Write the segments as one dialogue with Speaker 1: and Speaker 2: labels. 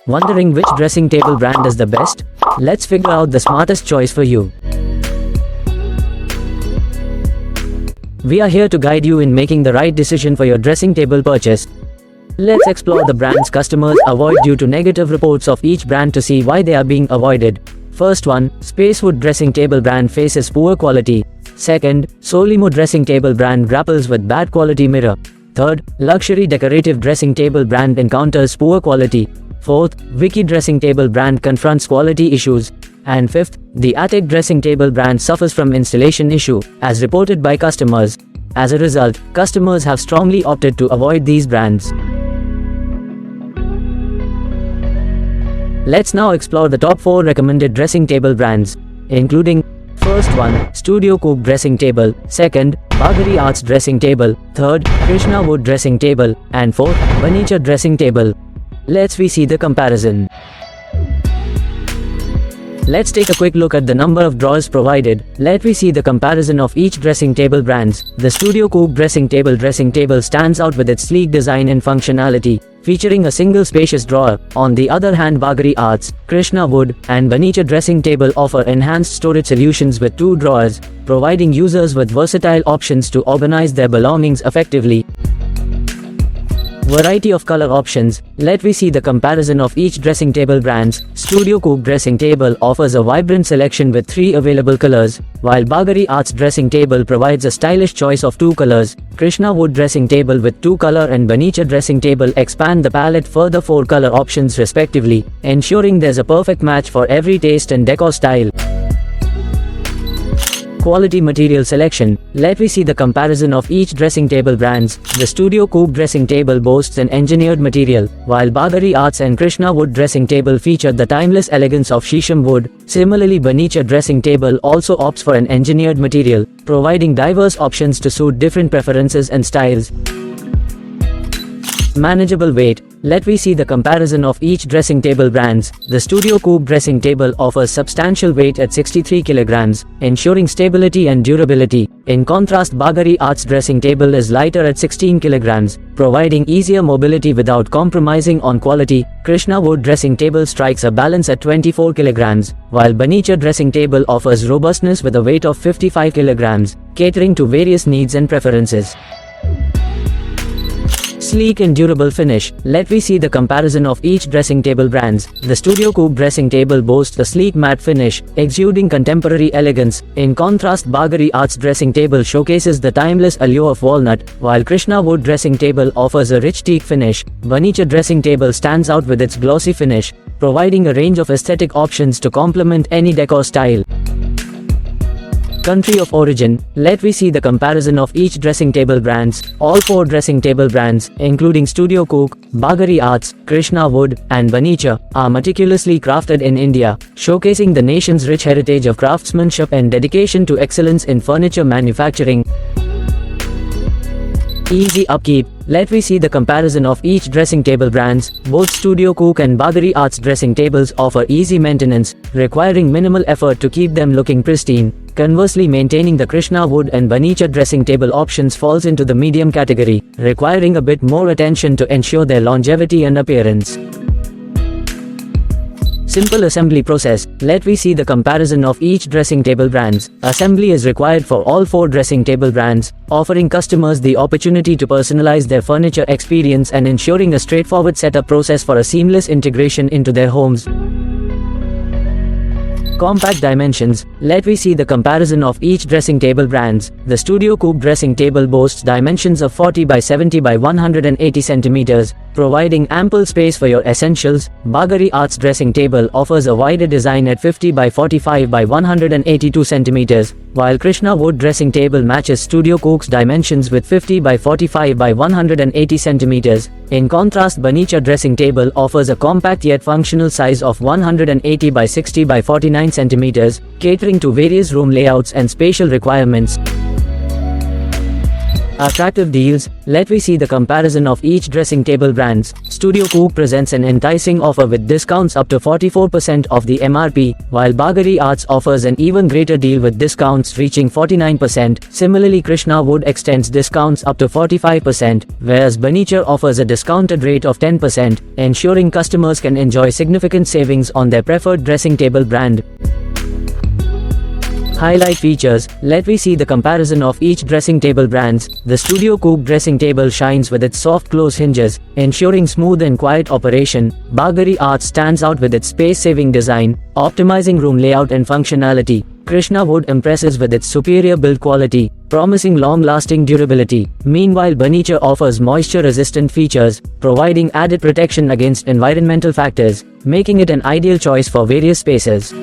Speaker 1: Wondering which dressing table brand is the best? Let's figure out the smartest choice for you. We are here to guide you in making the right decision for your dressing table purchase. Let's explore the brands customers avoid due to negative reports of each brand to see why they are being avoided. First one, Spacewood dressing table brand faces poor quality. Second, Solimo dressing table brand grapples with bad quality mirror. Third, Luxury decorative dressing table brand encounters poor quality. Fourth, Vicky dressing table brand confronts quality issues. And fifth, the Attic dressing table brand suffers from installation issue, as reported by customers. As a result, customers have strongly opted to avoid these brands. Let's now explore the top 4 recommended dressing table brands, including first one, Studio Cook dressing table, second, Bagari Arts dressing table, third, Krishna Wood dressing table, and fourth, Furniture dressing table. Let's see the comparison. Let's take a quick look at the number of drawers provided. Let me see the comparison of each dressing table brands. The Studio Cook dressing table stands out with its sleek design and functionality, featuring a single spacious drawer. On the other hand, Bagari Arts, Krishna Wood, and Furniture dressing table offer enhanced storage solutions with 2 drawers, providing users with versatile options to organize their belongings effectively. Variety of color options. Let me see the comparison of each dressing table brands. Studio Cook dressing table offers a vibrant selection with 3 available colors, while Bagari Arts dressing table provides a stylish choice of 2 colors. Krishna Wood dressing table with 2 color and Furniture dressing table expand the palette further 4 color options respectively, ensuring there's a perfect match for every taste and decor style. Quality material selection. Let me see the comparison of each dressing table brands. The Studio Cook dressing table boasts an engineered material, while Bagari Arts and Krishna Wood dressing table feature the timeless elegance of Shisham wood. Similarly, Furniture dressing table also opts for an engineered material, providing diverse options to suit different preferences and styles. Manageable weight. Let me see the comparison of each dressing table brands. The Studio Cook dressing table offers substantial weight at 63 kilograms, ensuring stability and durability. In contrast, Bagari Arts dressing table is lighter at 16 kilograms, providing easier mobility without compromising on quality. Krishna Wood dressing table strikes a balance at 24 kilograms, while Furniture dressing table offers robustness with a weight of 55 kilograms, catering to various needs and preferences. Sleek and durable finish. Let me see the comparison of each dressing table brands. The Studio Cook dressing table boasts a sleek matte finish, exuding contemporary elegance. In contrast, Bagari Arts dressing table showcases the timeless allure of walnut, while Krishna Wood dressing table offers a rich teak finish. Furniture dressing table stands out with its glossy finish, providing a range of aesthetic options to complement any decor style. Country of origin. Let me see the comparison of each dressing table brands. All 4 dressing table brands, including Studio Cook, Bagari Arts, Krishna Wood, and Furniture, are meticulously crafted in India, showcasing the nation's rich heritage of craftsmanship and dedication to excellence in furniture manufacturing. Easy upkeep. Let me see the comparison of each dressing table brands. Both Studio Cook and Bagari Arts dressing tables offer easy maintenance, requiring minimal effort to keep them looking pristine. Conversely, maintaining the Krishna Wood and Furniture dressing table options falls into the medium category, requiring a bit more attention to ensure their longevity and appearance. Simple assembly process. Let me see the comparison of each dressing table brands. Assembly is required for all 4 dressing table brands, offering customers the opportunity to personalize their furniture experience and ensuring a straightforward setup process for a seamless integration into their homes. Compact dimensions. Let me see the comparison of each dressing table brands. The Studio Cook dressing table boasts dimensions of 40 by 70 by 180 centimeters, providing ample space for your essentials. Bagari Arts dressing table offers a wider design at 50 by 45 by 182 centimeters, while Krishna Wood dressing table matches Studio Cook's dimensions with 50 by 45 by 180 centimeters. In contrast, Furniture dressing table offers a compact yet functional size of 180 by 60 by 49 centimeters, catering to various room layouts and spatial requirements. Attractive deals. Let we see the comparison of each dressing table brands. Studio Cook presents an enticing offer with discounts up to 44% of the MRP, while Bagari Arts offers an even greater deal with discounts reaching 49%. Similarly, Krishna Wood extends discounts up to 45%, whereas Bernicher offers a discounted rate of 10%, ensuring customers can enjoy significant savings on their preferred dressing table brand. Highlight features. Let we see the comparison of each dressing table brands. The Studio Cook dressing table shines with its soft close hinges, ensuring smooth and quiet operation. Bagari Arts stands out with its space-saving design, optimizing room layout and functionality. Krishna Wood impresses with its superior build quality, promising long-lasting durability. Meanwhile, Bernicher offers moisture-resistant features, providing added protection against environmental factors, making it an ideal choice for various spaces.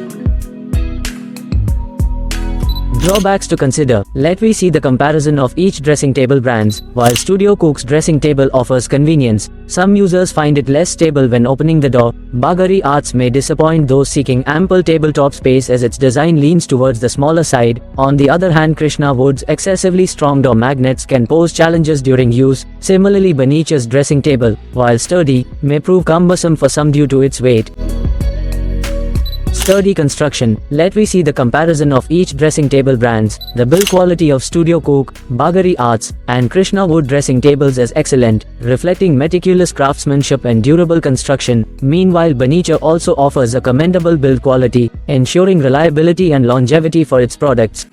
Speaker 1: Drawbacks to consider. Let we see the comparison of each dressing table brands. While Studio Cook's dressing table offers convenience, some users find it less stable when opening the door. Bagari Arts may disappoint those seeking ample tabletop space as its design leans towards the smaller side. On the other hand, Krishna Wood's excessively strong door magnets can pose challenges during use. Similarly, Bernicher's dressing table, while sturdy, may prove cumbersome for some due to its weight. Sturdy construction. Let we see the comparison of each dressing table brands. The build quality of Studio Cook, Bagari Arts, and Krishna Wood dressing tables is excellent, reflecting meticulous craftsmanship and durable construction. Meanwhile, Bernicher also offers a commendable build quality, ensuring reliability and longevity for its products.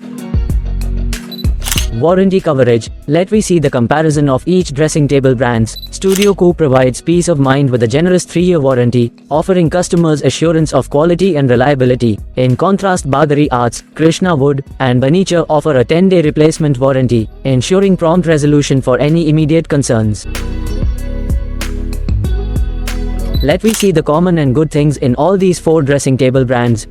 Speaker 1: Warranty coverage. Let we see the comparison of each dressing table brands. Studio Cook provides peace of mind with a generous 3-year warranty, offering customers assurance of quality and reliability. In contrast, Bagari Arts, Krishna Wood, and Bernicher offer a 10-day replacement warranty, ensuring prompt resolution for any immediate concerns. Let we see the common and good things in all these 4 dressing table brands.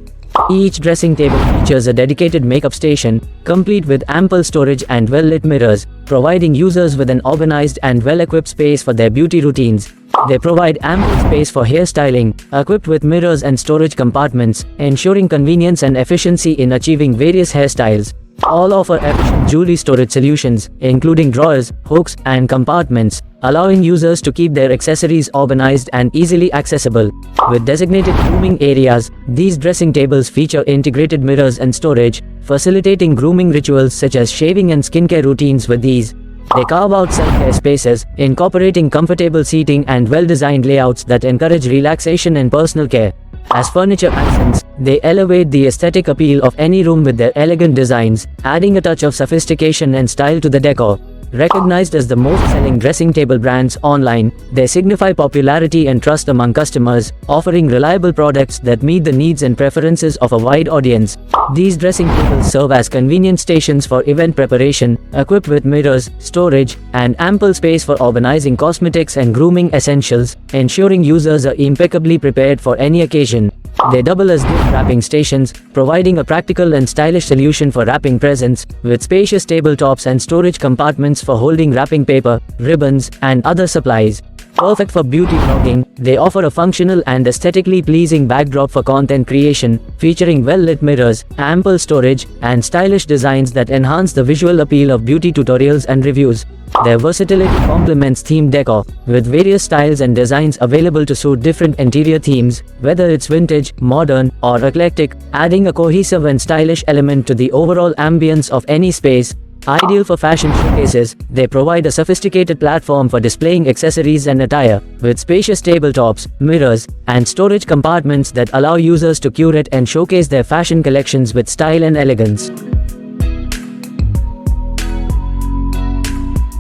Speaker 1: Each dressing table features a dedicated makeup station, complete with ample storage and well-lit mirrors, providing users with an organized and well-equipped space for their beauty routines. They provide ample space for hairstyling, equipped with mirrors and storage compartments, ensuring convenience and efficiency in achieving various hairstyles. All offer efficient jewelry storage solutions, including drawers, hooks, and compartments, allowing users to keep their accessories organized and easily accessible. With designated grooming areas, these dressing tables feature integrated mirrors and storage, facilitating grooming rituals such as shaving and skincare routines with ease. They carve out self-care spaces, incorporating comfortable seating and well-designed layouts that encourage relaxation and personal care. As furniture accents, they elevate the aesthetic appeal of any room with their elegant designs, adding a touch of sophistication and style to the decor. Recognized as the most-selling dressing table brands online, they signify popularity and trust among customers, offering reliable products that meet the needs and preferences of a wide audience. These dressing tables serve as convenient stations for event preparation, equipped with mirrors, storage, and ample space for organizing cosmetics and grooming essentials, ensuring users are impeccably prepared for any occasion. They double as gift wrapping stations, providing a practical and stylish solution for wrapping presents, with spacious tabletops and storage compartments for holding wrapping paper, ribbons, and other supplies. Perfect for beauty vlogging, they offer a functional and aesthetically pleasing backdrop for content creation, featuring well-lit mirrors, ample storage, and stylish designs that enhance the visual appeal of beauty tutorials and reviews. Their versatility complements themed decor, with various styles and designs available to suit different interior themes, whether it's vintage, modern, or eclectic, adding a cohesive and stylish element to the overall ambience of any space. Ideal for fashion showcases, they provide a sophisticated platform for displaying accessories and attire, with spacious tabletops, mirrors, and storage compartments that allow users to curate and showcase their fashion collections with style and elegance.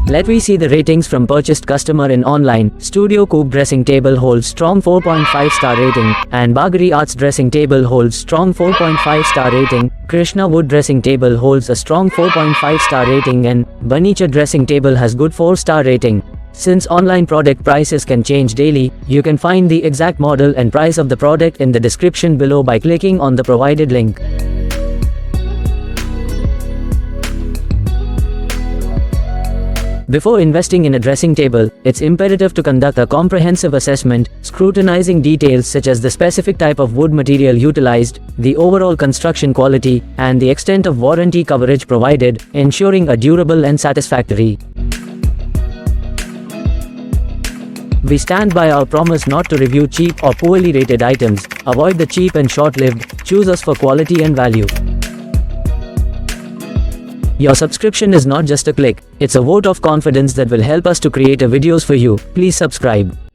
Speaker 1: Let we see the ratings from purchased customer in online. Studio Cook dressing table holds strong 4.5 star rating, and Bagari Arts dressing table holds strong 4.5 star rating. Krishna Wood dressing table holds a strong 4.5 star rating, and Bernicher dressing table has good 4-star rating. Since online product prices can change daily, you can find the exact model and price of the product in the description below by clicking on the provided link. Before investing in a dressing table, it's imperative to conduct a comprehensive assessment, scrutinizing details such as the specific type of wood material utilized, the overall construction quality, and the extent of warranty coverage provided, ensuring a durable and satisfactory We stand by our promise not to review cheap or poorly rated items. Avoid the cheap and short-lived. Choose us for quality and value. Your subscription is not just a click, it's a vote of confidence that will help us to create videos for you. Please subscribe.